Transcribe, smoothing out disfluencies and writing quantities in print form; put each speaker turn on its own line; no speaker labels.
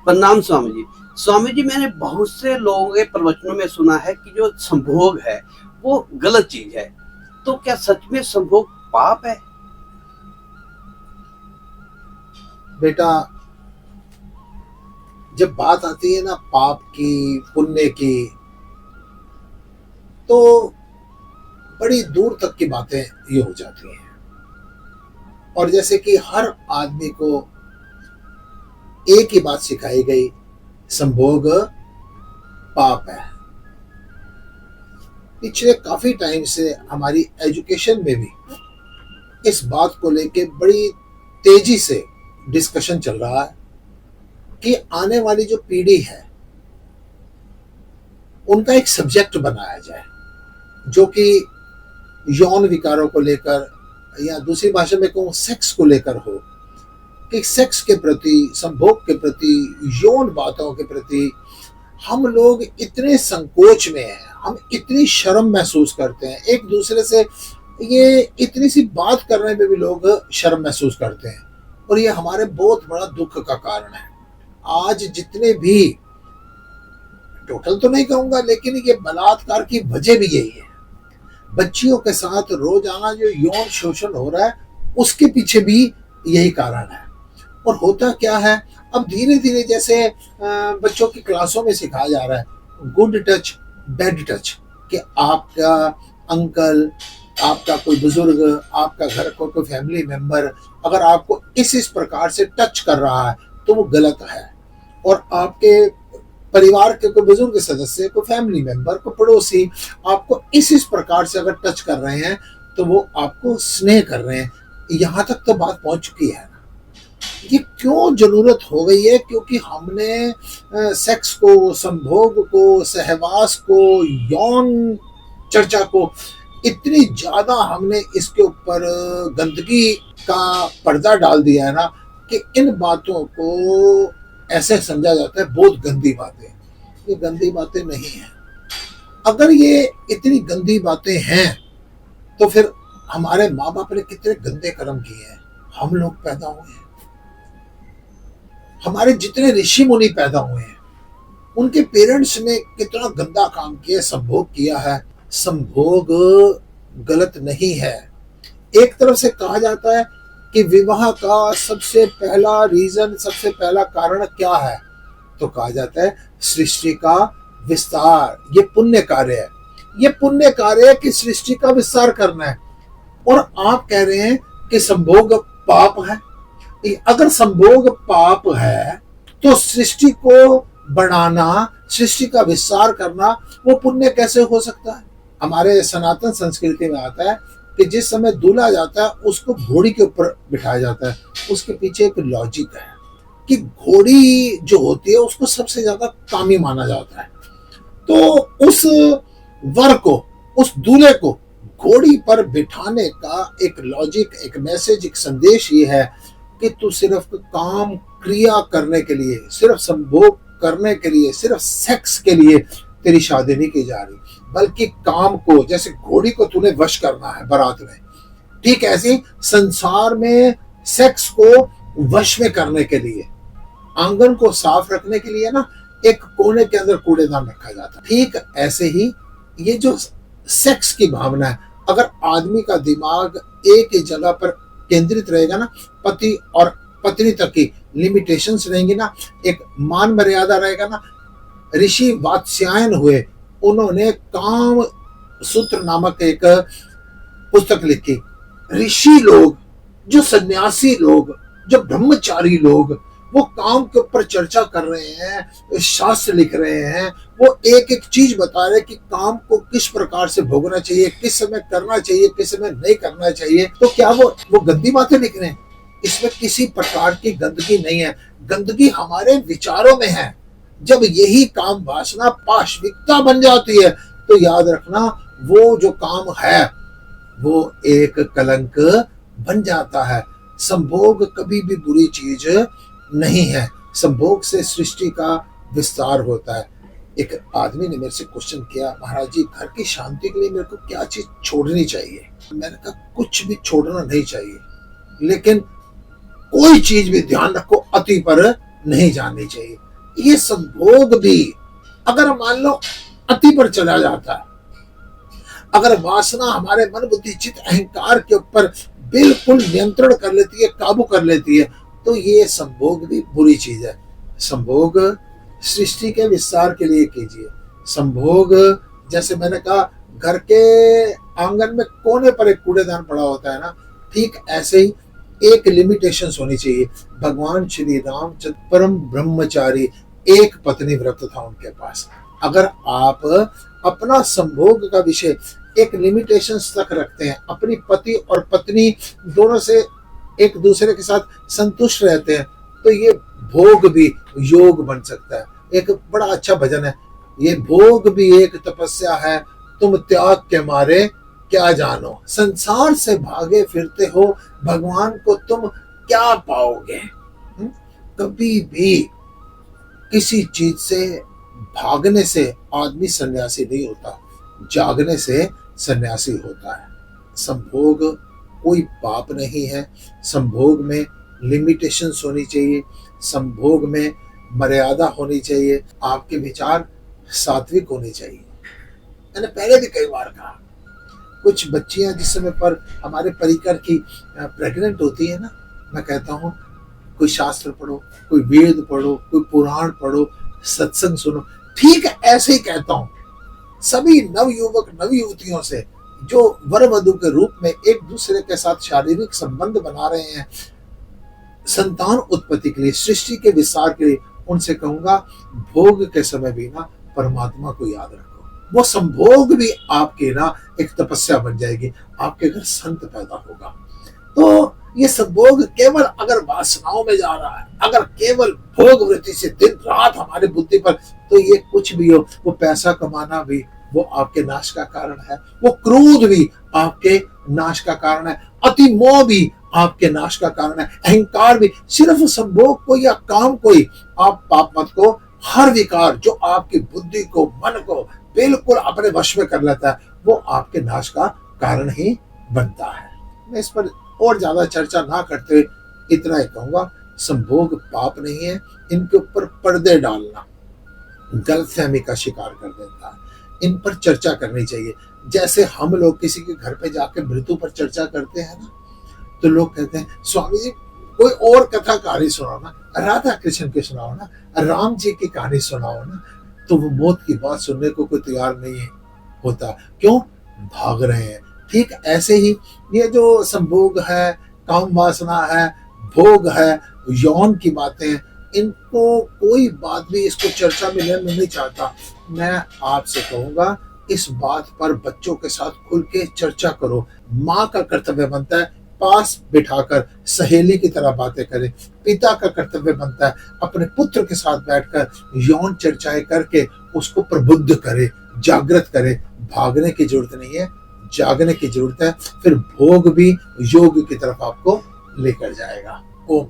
प्रणाम स्वामी जी। स्वामी जी, मैंने बहुत से लोगों के प्रवचनों में सुना है कि जो संभोग है वो गलत चीज है। तो क्या सच में संभोग पाप है?
बेटा, जब बात आती है ना पाप की, पुण्य की, तो बड़ी दूर तक की बातें ये हो जाती हैं। और जैसे कि हर आदमी को एक ही बात सिखाई गई, संभोग पाप है। पिछले काफी टाइम से हमारी एजुकेशन में भी इस बात को लेके बड़ी तेजी से डिस्कशन चल रहा है कि आने वाली जो पीढ़ी है उनका एक सब्जेक्ट बनाया जाए जो कि यौन विकारों को लेकर, या दूसरी भाषा में कहूँ सेक्स को लेकर हो, कि सेक्स के प्रति, संभोग के प्रति, यौन बातों के प्रति हम लोग इतने संकोच में हैं, हम इतनी शर्म महसूस करते हैं। एक दूसरे से ये इतनी सी बात करने में भी लोग शर्म महसूस करते हैं, और ये हमारे बहुत बड़ा दुख का कारण है। आज जितने भी, टोटल तो नहीं कहूंगा, लेकिन ये बलात्कार की वजह भी यही है। बच्चियों के साथ रोजाना जो यौन शोषण हो रहा है उसके पीछे भी यही कारण है। और होता क्या है, अब धीरे धीरे जैसे बच्चों की क्लासों में सिखाया जा रहा है गुड टच बैड टच, कि आपका अंकल, आपका कोई बुजुर्ग, आपका घर का कोई फैमिली मेंबर अगर आपको इस प्रकार से टच कर रहा है तो वो गलत है। और आपके परिवार के कोई बुजुर्ग सदस्य, कोई फैमिली मेंबर, कोई पड़ोसी आपको इस प्रकार से अगर टच कर रहे हैं तो वो आपको स्नेह कर रहे हैं। यहाँ तक तो बात पहुंच चुकी है। ये क्यों जरूरत हो गई है? क्योंकि हमने सेक्स को, संभोग को, सहवास को, यौन चर्चा को इतनी ज्यादा हमने इसके ऊपर गंदगी का पर्दा डाल दिया है ना, कि इन बातों को ऐसे समझा जाता है बहुत गंदी बातें। ये गंदी बातें नहीं है। अगर ये इतनी गंदी बातें हैं तो फिर हमारे माँ बाप ने कितने गंदे कर्म किए हैं। हम लोग पैदा हुए हैं, हमारे जितने ऋषि मुनि पैदा हुए हैं, उनके पेरेंट्स ने कितना गंदा काम किया, संभोग किया है। संभोग गलत नहीं है। एक तरफ से कहा जाता है कि विवाह का सबसे पहला रीजन, सबसे पहला कारण क्या है, तो कहा जाता है सृष्टि का विस्तार। ये पुण्य कार्य है, ये पुण्य कार्य है कि सृष्टि का विस्तार करना है। और आप कह रहे हैं कि संभोग पाप है। अगर संभोग पाप है तो सृष्टि को बढ़ाना, सृष्टि का विस्तार करना, वो पुण्य कैसे हो सकता है? हमारे सनातन संस्कृति में आता है कि जिस समय दूल्हा जाता है उसको घोड़ी के ऊपर बिठाया जाता है। उसके पीछे एक लॉजिक है कि घोड़ी जो होती है उसको सबसे ज्यादा कामी माना जाता है। तो उस वर को, उस दूल्हे को घोड़ी पर बिठाने का एक लॉजिक, एक मैसेज, एक संदेश ये है कि तू सिर्फ काम क्रिया करने के लिए, सिर्फ संभोग करने के लिए, सिर्फ सेक्स के लिए तेरी शादी नहीं की जा रही, बल्कि काम को, जैसे घोड़ी को तूने वश करना है बारात में, ठीक ऐसे संसार में सेक्स को वश में करने के लिए, आंगन को साफ रखने के लिए ना एक कोने के अंदर कूड़ेदान रखा जाता है। ठीक ऐसे ही ये जो सेक्स की भावना है, अगर आदमी का दिमाग एक ही जगह पर केंद्रित रहेगा ना, पति और पत्नी तक की लिमिटेशंस रहेंगी ना, एक मान मर्यादा रहेगा ना। ऋषि वात्स्यायन हुए, उन्होंने काम सूत्र नामक एक पुस्तक लिखी। ऋषि लोग, जो सन्यासी लोग, जो ब्रह्मचारी लोग, वो काम के ऊपर चर्चा कर रहे हैं, शास्त्र लिख रहे हैं, वो एक एक चीज बता रहे हैं कि काम को किस प्रकार से भोगना चाहिए, किस समय करना चाहिए, किस समय नहीं करना चाहिए। तो क्या वो गंदी बातें लिख रहे हैं? इसमें किसी प्रकार की गंदगी नहीं है। गंदगी हमारे विचारों में है। जब यही काम वासना पाशविकता बन जाती है तो याद रखना वो जो काम है वो एक कलंक बन जाता है। संभोग कभी भी बुरी चीज नहीं है। संभोग से सृष्टि का विस्तार होता है। एक आदमी ने मेरे से क्वेश्चन किया, महाराज जी घर की शांति के लिए मेरे को क्या चीज छोड़नी चाहिए? मैंने कहा कुछ भी छोड़ना नहीं चाहिए, लेकिन कोई चीज भी ध्यान रखो अति पर नहीं जानी चाहिए। ये संभोग भी अगर मान लो अति पर चला जाता है, अगर वासना हमारे मन बुद्धि चित्त अहंकार के ऊपर बिल्कुल नियंत्रण कर लेती है, काबू कर लेती है, तो ये संभोग भी बुरी चीज है। संभोग सृष्टि के विस्तार के लिए कीजिए। संभोग जैसे मैंने कहा, घर के आंगन में कोने पर एक कूड़ेदान पड़ा होता है ना, ठीक ऐसे ही एक लिमिटेशन होनी चाहिए। भगवान श्री रामचंद्र परम ब्रह्मचारी, एक पत्नी व्रत था उनके पास। अगर आप अपना संभोग का विषय एक लिमिटेशन तक रखते हैं, अपनी पति और पत्नी दोनों से एक दूसरे के साथ संतुष्ट रहते हैं, तो ये भोग भी योग बन सकता है। एक बड़ा अच्छा भजन है, ये भोग भी एक तपस्या है, तुम त्याग के मारे क्या जानो, संसार से भागे फिरते हो, भगवान को तुम क्या पाओगे। कभी भी किसी चीज से भागने से आदमी सन्यासी नहीं होता, जागने से सन्यासी होता है। संभोग कोई पाप नहीं है। संभोग में लिमिटेशंस होनी चाहिए, संभोग में मर्यादा होनी चाहिए, आपके विचार सात्विक होने चाहिए। मैंने पहले भी कई बार कहा, कुछ बच्चियां जिस समय पर हमारे परिकर की प्रेग्नेंट होती है ना, मैं कहता हूँ कोई शास्त्र पढ़ो, कोई वेद पढ़ो, कोई पुराण पढ़ो, सत्संग सुनो। ठीक ऐसे ही कहता हूँ, सभी नव युवक नव युवतियों से जो वर वधु के रूप में एक दूसरे के साथ शारीरिक संबंध बना रहे हैं संतान उत्पत्ति के लिए, सृष्टि के विस्तार के लिए, उनसे कहूंगा भोग के समय भी ना परमात्मा को याद रखो। वो संभोग भी आपके ना एक तपस्या बन जाएगी, आपके घर संत पैदा होगा। तो ये संभोग केवल अगर वासनाओं में जा रहा है, अगर केवल भोग वृत्ति से दिन रात हमारे बुद्धि पर, तो ये कुछ भी हो, वो पैसा कमाना भी वो आपके नाश का कारण है, वो क्रोध भी आपके नाश का कारण है, अति मोह भी आपके नाश का कारण है, अहंकार भी। सिर्फ संभोग को या काम को ही आप पाप मत को, हर विकार जो आपकी बुद्धि को मन को बिल्कुल अपने वश में कर लेता है, वो आपके नाश का कारण ही बनता है। मैं इस पर और ज्यादा चर्चा ना करते हुए इतना ही कहूंगा, संभोग पाप नहीं है। इनके ऊपर पर्दे डालना गलतफहमी का शिकार कर देता है। इन पर चर्चा करनी चाहिए। जैसे हम लोग किसी के घर पे जाके मृत्यु पर चर्चा करते हैं ना, तो लोग कहते हैं स्वामी जी कोई और कथा कहानी सुनाओ ना, राधा कृष्ण की सुनाओ ना, राम जी की कहानी सुनाओ ना। तो वो मौत की बात सुनने को कोई तैयार नहीं होता। क्यों? भाग रहे हैं। ठीक ऐसे ही ये जो संभोग है, काम वासना है, भोग है, यौन की बातें, इनको कोई बात भी इसको चर्चा में लेना नहीं चाहता। मैं आपसे कहूंगा इस बात पर बच्चों के साथ खुल के चर्चा करो। माँ का कर्तव्य बनता है पास बिठाकर सहेली की तरह बातें करें। पिता का कर्तव्य बनता है अपने पुत्र के साथ बैठकर यौन चर्चाएं करके उसको प्रबुद्ध करे, जागृत करे। भागने की जरूरत नहीं है, जागने की जरूरत है। फिर भोग भी योग की तरफ आपको लेकर जाएगा। ओम